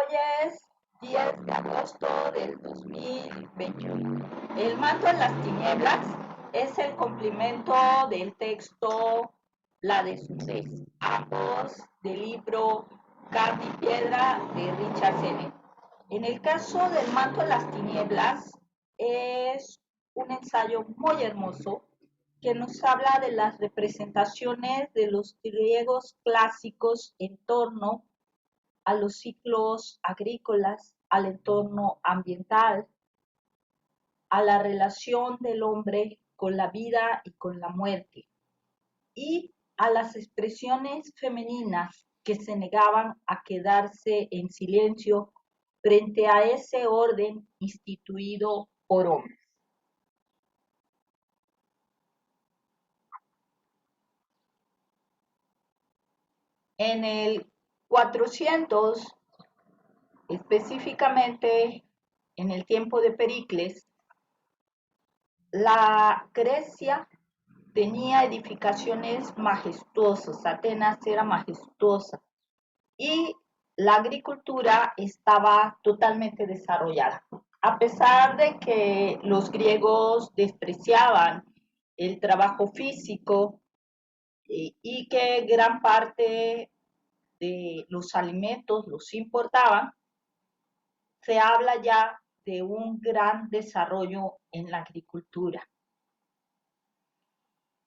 Hoy es 10 de agosto del 2021. El manto en las tinieblas es el complemento del texto La desnudez, ambos del libro Carne y Piedra de Richard Sennett. En el caso del manto en las tinieblas es un ensayo muy hermoso que nos habla de las representaciones de los griegos clásicos en torno a los ciclos agrícolas, al entorno ambiental, a la relación del hombre con la vida y con la muerte, y a las expresiones femeninas que se negaban a quedarse en silencio frente a ese orden instituido por hombres. En el 400, específicamente en el tiempo de Pericles, la Grecia tenía edificaciones majestuosas, Atenas era majestuosa y la agricultura estaba totalmente desarrollada. A pesar de que los griegos despreciaban el trabajo físico y que gran parte de los alimentos los importaban, se habla ya de un gran desarrollo en la agricultura.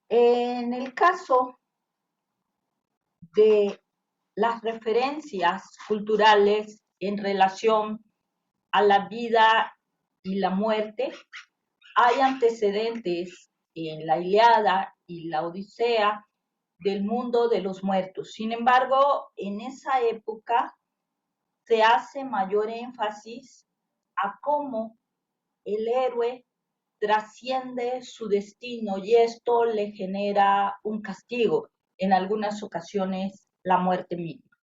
En el caso de las referencias culturales en relación a la vida y la muerte, hay antecedentes en la Ilíada y la Odisea del mundo de los muertos. Sin embargo, en esa época se hace mayor énfasis a cómo el héroe trasciende su destino y esto le genera un castigo, en algunas ocasiones la muerte misma.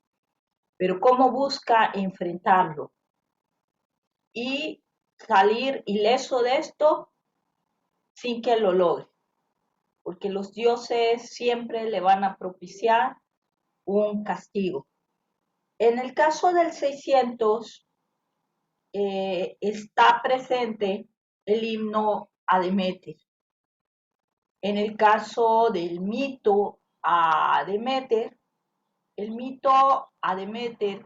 Pero cómo busca enfrentarlo y salir ileso de esto sin que lo logre, porque los dioses siempre le van a propiciar un castigo. En el caso del 600 está presente el himno a Demeter. En el caso del mito a Demeter, el mito a Demeter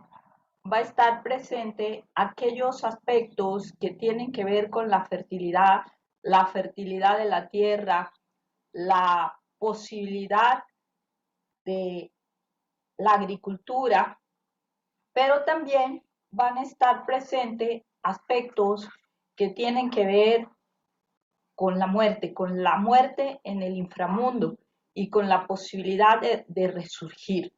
va a estar presente aquellos aspectos que tienen que ver con la fertilidad de la tierra, la posibilidad de la agricultura, pero también van a estar presentes aspectos que tienen que ver con la muerte en el inframundo y con la posibilidad de resurgir.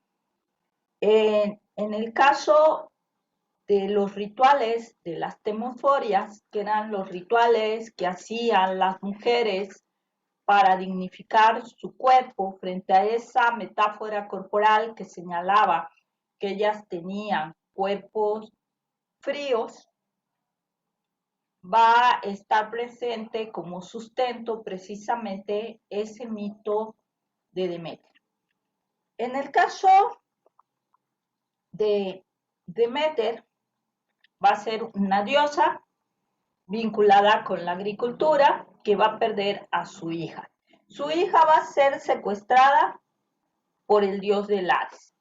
En el caso de los rituales de las temoforias, que eran los rituales que hacían las mujeres para dignificar su cuerpo frente a esa metáfora corporal que señalaba que ellas tenían cuerpos fríos, va a estar presente como sustento precisamente ese mito de Demeter. En el caso de Demeter, va a ser una diosa vinculada con la agricultura que va a perder a su hija. Su hija va a ser secuestrada por el dios del Hades.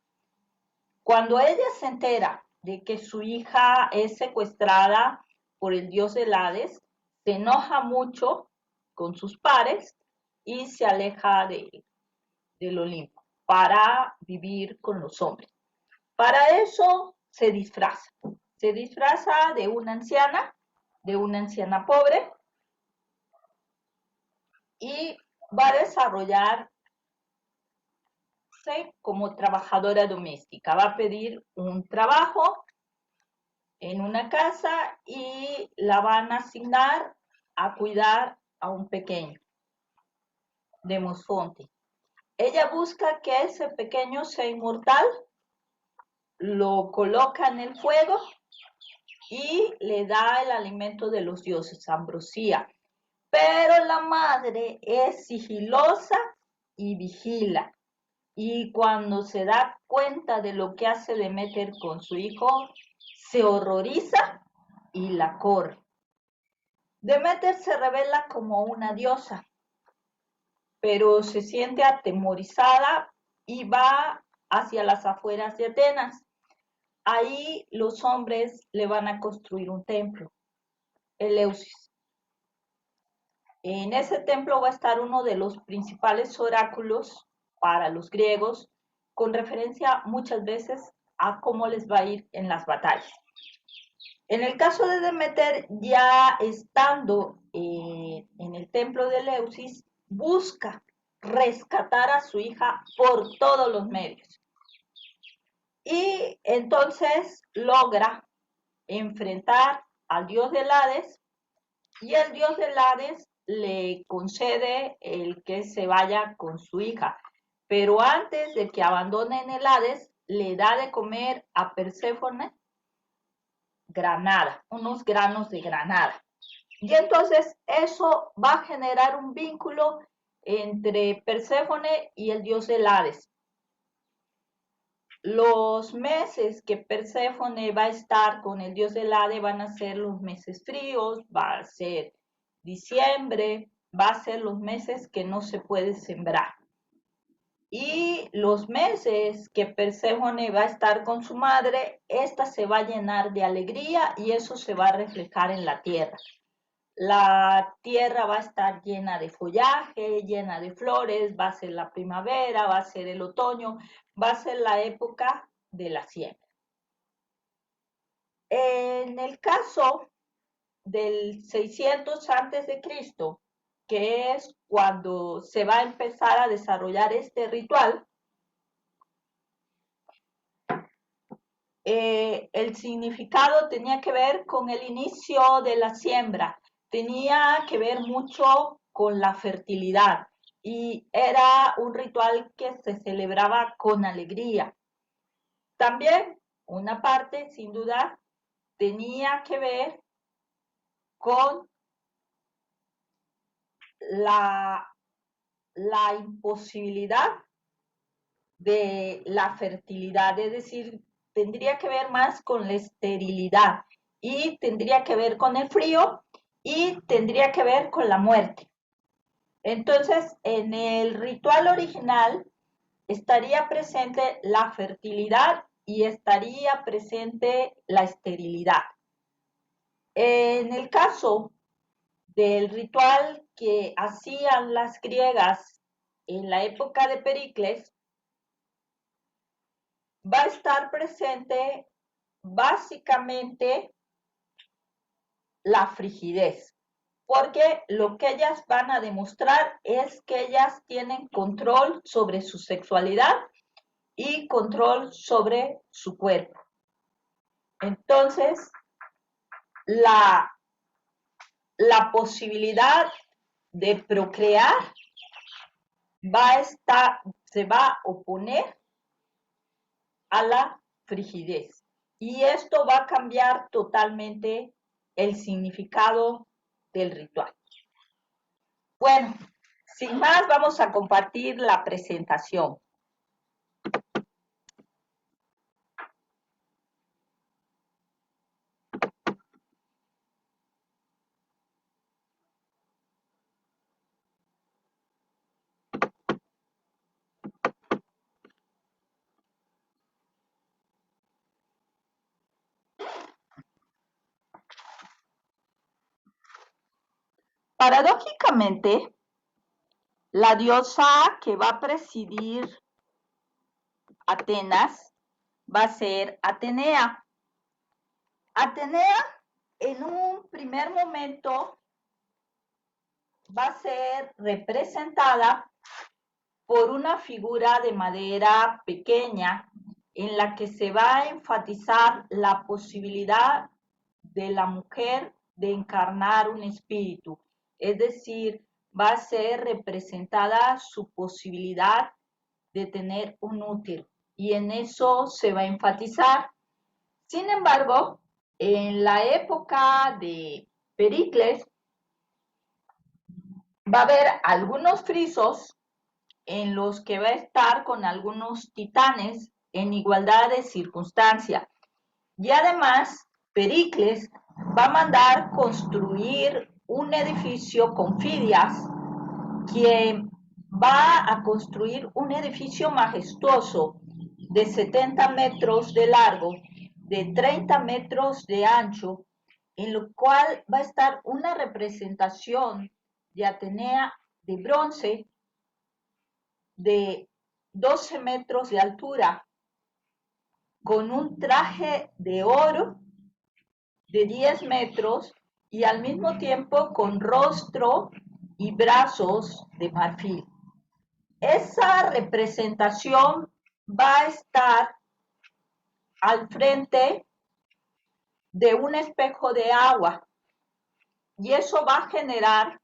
Cuando ella se entera de que su hija es secuestrada por el dios del Hades, se enoja mucho con sus pares y se aleja del Olimpo para vivir con los hombres. Para eso se disfraza de una anciana pobre, y va a desarrollarse como trabajadora doméstica. Va a pedir un trabajo en una casa y la van a asignar a cuidar a un pequeño, Demosfonte. Ella busca que ese pequeño sea inmortal, lo coloca en el fuego y le da el alimento de los dioses, ambrosía. Pero la madre es sigilosa y vigila. Y cuando se da cuenta de lo que hace Demeter con su hijo, se horroriza y la corre. Demeter se revela como una diosa, pero se siente atemorizada y va hacia las afueras de Atenas. Ahí los hombres le van a construir un templo, Eleusis. En ese templo va a estar uno de los principales oráculos para los griegos, con referencia muchas veces a cómo les va a ir en las batallas. En el caso de Demeter, ya estando en el templo de Eleusis, busca rescatar a su hija por todos los medios. Y entonces logra enfrentar al dios del Hades, y el dios del Hades le concede el que se vaya con su hija. Pero antes de que abandonen el Hades, le da de comer a Perséfone granada, unos granos de granada. Y entonces eso va a generar un vínculo entre Perséfone y el dios del Hades. Los meses que Perséfone va a estar con el dios del Hades van a ser los meses fríos, va a ser diciembre, va a ser los meses que no se puede sembrar. Y los meses que Perséfone va a estar con su madre, esta se va a llenar de alegría y eso se va a reflejar en la tierra. La tierra va a estar llena de follaje, llena de flores, va a ser la primavera, va a ser el otoño, va a ser la época de la siembra. En el caso del 600 antes de Cristo, que es cuando se va a empezar a desarrollar este ritual, el significado tenía que ver con el inicio de la siembra, tenía que ver mucho con la fertilidad y era un ritual que se celebraba con alegría. También una parte, sin duda, tenía que ver con la imposibilidad de la fertilidad, es decir, tendría que ver más con la esterilidad y tendría que ver con el frío y tendría que ver con la muerte. Entonces, en el ritual original estaría presente la fertilidad y estaría presente la esterilidad. En el caso del ritual que hacían las griegas en la época de Pericles, va a estar presente básicamente la frigidez, porque lo que ellas van a demostrar es que ellas tienen control sobre su sexualidad y control sobre su cuerpo. Entonces, la posibilidad de procrear se va a oponer a la frigidez. Y esto va a cambiar totalmente el significado del ritual. Bueno, sin más, vamos a compartir la presentación. Paradójicamente, la diosa que va a presidir Atenas va a ser Atenea. Atenea, en un primer momento, va a ser representada por una figura de madera pequeña en la que se va a enfatizar la posibilidad de la mujer de encarnar un espíritu, es decir, va a ser representada su posibilidad de tener un útero y en eso se va a enfatizar. Sin embargo, en la época de Pericles va a haber algunos frisos en los que va a estar con algunos titanes en igualdad de circunstancia. Y además, Pericles va a mandar construir un edificio con Fidias, quien va a construir un edificio majestuoso de 70 metros de largo, de 30 metros de ancho, en lo cual va a estar una representación de Atenea de bronce de 12 metros de altura, con un traje de oro de 10 metros y al mismo tiempo con rostro y brazos de marfil. Esa representación va a estar al frente de un espejo de agua y eso va a generar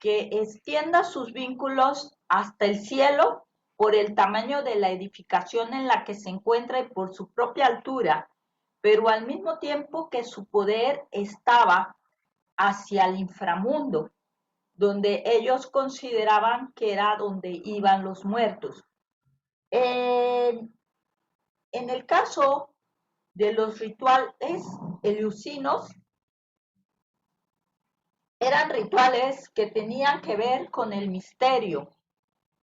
que extienda sus vínculos hasta el cielo por el tamaño de la edificación en la que se encuentra y por su propia altura, pero al mismo tiempo que su poder estaba hacia el inframundo, donde ellos consideraban que era donde iban los muertos. En el caso de los rituales eleusinos, eran rituales que tenían que ver con el misterio.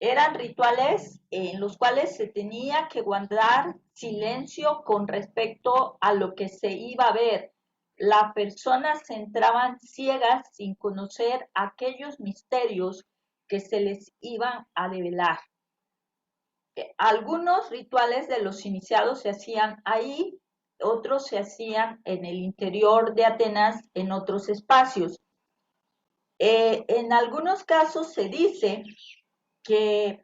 Eran rituales en los cuales se tenía que guardar silencio con respecto a lo que se iba a ver. Las personas entraban ciegas sin conocer aquellos misterios que se les iban a develar. Algunos rituales de los iniciados se hacían ahí, otros se hacían en el interior de Atenas, en otros espacios. En algunos casos se dice que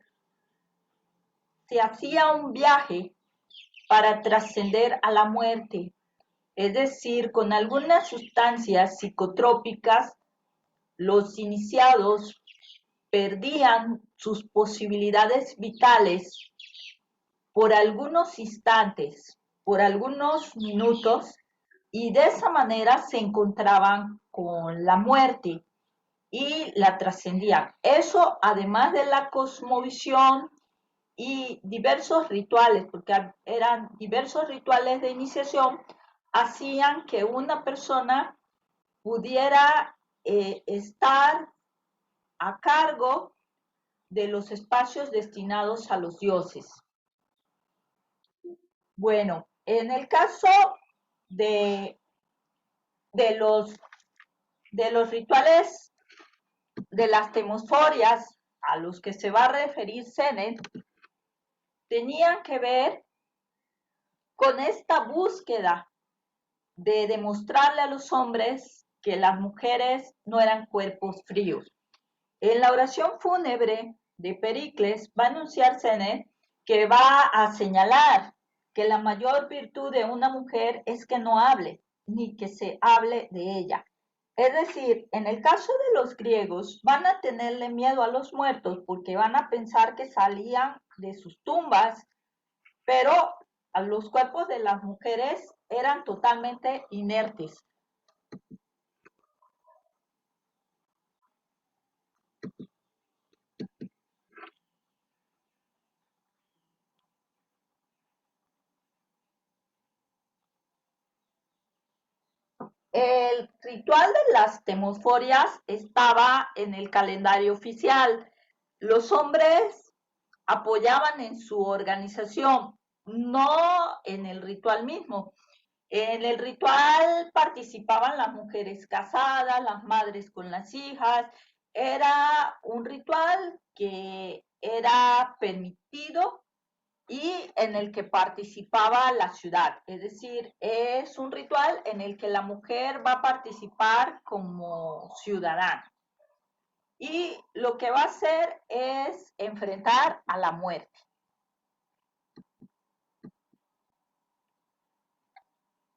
se hacía un viaje para trascender a la muerte, es decir, con algunas sustancias psicotrópicas, los iniciados perdían sus posibilidades vitales por algunos instantes, por algunos minutos, y de esa manera se encontraban con la muerte y la trascendían. Eso, además de la cosmovisión y diversos rituales, porque eran diversos rituales de iniciación, hacían que una persona pudiera estar a cargo de los espacios destinados a los dioses. Bueno, en el caso de, de, los, de los rituales de las temosforias a los que se va a referir Sennett, tenían que ver con esta búsqueda de demostrarle a los hombres que las mujeres no eran cuerpos fríos. En la oración fúnebre de Pericles va a anunciar Sennett que va a señalar que la mayor virtud de una mujer es que no hable, ni que se hable de ella. Es decir, en el caso de los griegos, van a tenerle miedo a los muertos porque van a pensar que salían de sus tumbas, pero los cuerpos de las mujeres eran totalmente inertes. El ritual de las temosforias estaba en el calendario oficial. Los hombres apoyaban en su organización, no en el ritual mismo. En el ritual participaban las mujeres casadas, las madres con las hijas. Era un ritual que era permitido y en el que participaba la ciudad. Es decir, es un ritual en el que la mujer va a participar como ciudadana. Y lo que va a hacer es enfrentar a la muerte.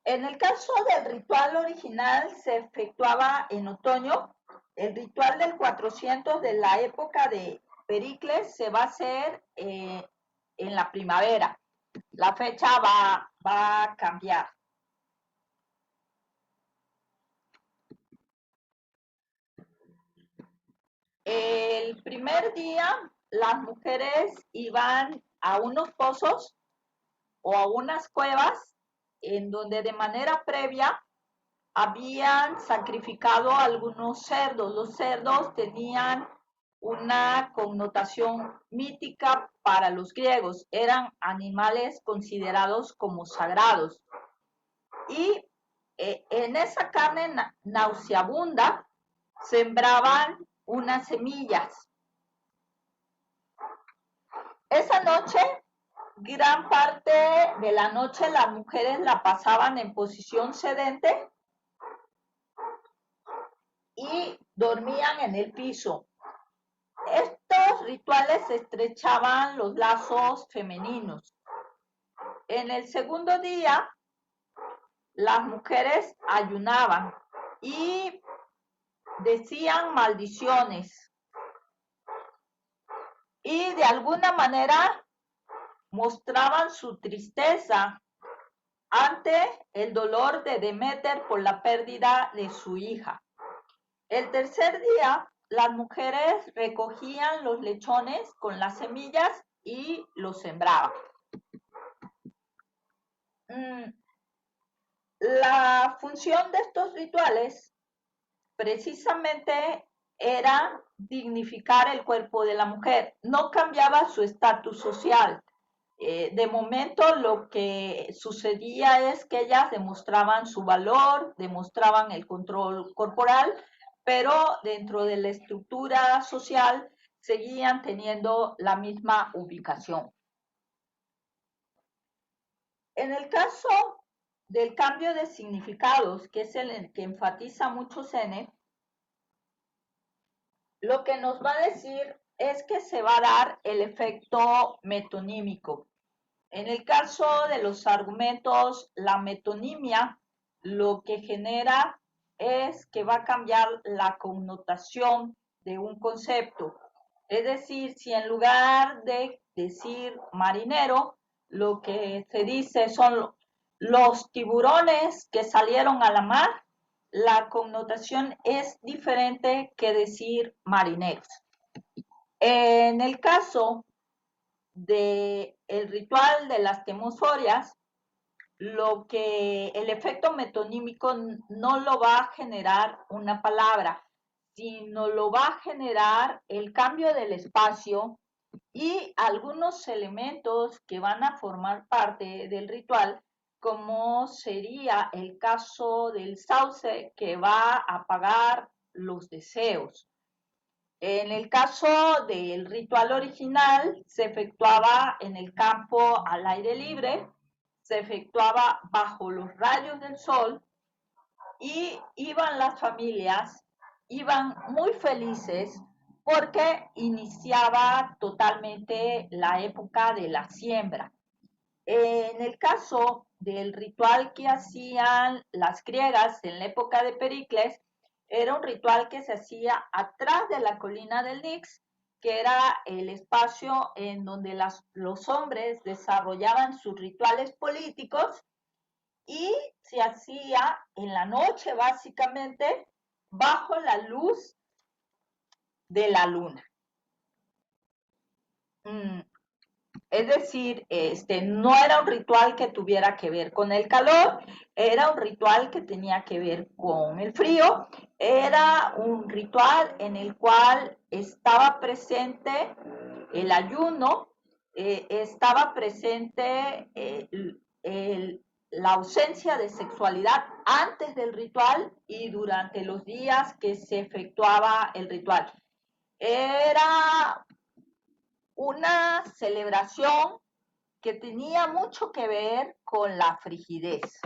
En el caso del ritual original se efectuaba en otoño. El ritual del 400 de la época de Pericles se va a hacer en la primavera. La fecha va a cambiar. El primer día las mujeres iban a unos pozos o a unas cuevas en donde de manera previa habían sacrificado algunos cerdos. Los cerdos tenían una connotación mítica para los griegos, eran animales considerados como sagrados. Y en esa carne nauseabunda sembraban unas semillas. Esa noche, gran parte de la noche, las mujeres la pasaban en posición sedente y dormían en el piso. Estos rituales estrechaban los lazos femeninos. En el segundo día, las mujeres ayunaban y decían maldiciones y de alguna manera mostraban su tristeza ante el dolor de Deméter por la pérdida de su hija. El tercer día, las mujeres recogían los lechones con las semillas y los sembraban. La función de estos rituales precisamente era dignificar el cuerpo de la mujer, no cambiaba su estatus social. De momento lo que sucedía es que ellas demostraban su valor, demostraban el control corporal, pero dentro de la estructura social seguían teniendo la misma ubicación. En el caso del cambio de significados, que es el que enfatiza mucho Sennett, lo que nos va a decir es que se va a dar el efecto metonímico. En el caso de los argumentos, la metonimia lo que genera es que va a cambiar la connotación de un concepto. Es decir, si en lugar de decir marinero, lo que se dice son los tiburones que salieron a la mar, la connotación es diferente que decir marineros. En el caso del ritual de las temosforias, lo que el efecto metonímico no lo va a generar una palabra, sino lo va a generar el cambio del espacio y algunos elementos que van a formar parte del ritual, como sería el caso del sauce que va a apagar los deseos. En el caso del ritual original, se efectuaba en el campo al aire libre, se efectuaba bajo los rayos del sol y iban las familias, iban muy felices porque iniciaba totalmente la época de la siembra. En el caso del ritual que hacían las griegas en la época de Pericles, era un ritual que se hacía atrás de la colina del Nix, que era el espacio en donde los hombres desarrollaban sus rituales políticos y se hacía en la noche básicamente bajo la luz de la luna. Es decir, no era un ritual que tuviera que ver con el calor, era un ritual que tenía que ver con el frío, era un ritual en el cual estaba presente el ayuno, estaba presente la ausencia de sexualidad antes del ritual y durante los días que se efectuaba el ritual. Era una celebración que tenía mucho que ver con la frigidez.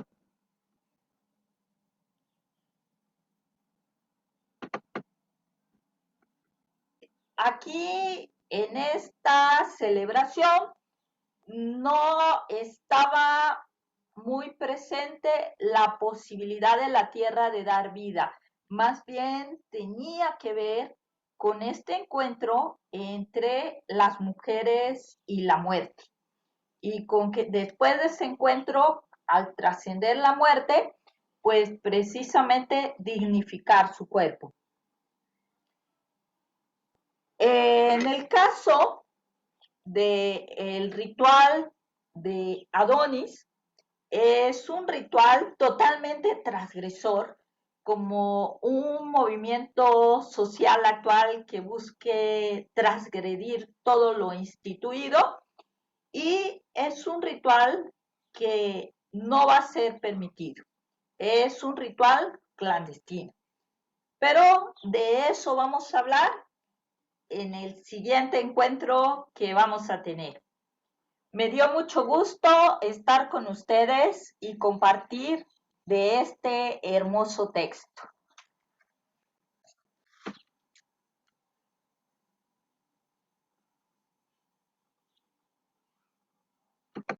Aquí, en esta celebración, no estaba muy presente la posibilidad de la tierra de dar vida. Más bien tenía que ver con este encuentro entre las mujeres y la muerte. Y con que después de ese encuentro, al trascender la muerte, pues precisamente dignificar su cuerpo. En el caso del ritual de Adonis, Es un ritual totalmente transgresor, como un movimiento social actual que busque transgredir todo lo instituido, y es un ritual que no va a ser permitido. Es un ritual clandestino. Pero de eso vamos a hablar en el siguiente encuentro que vamos a tener. Me dio mucho gusto estar con ustedes y compartir de este hermoso texto.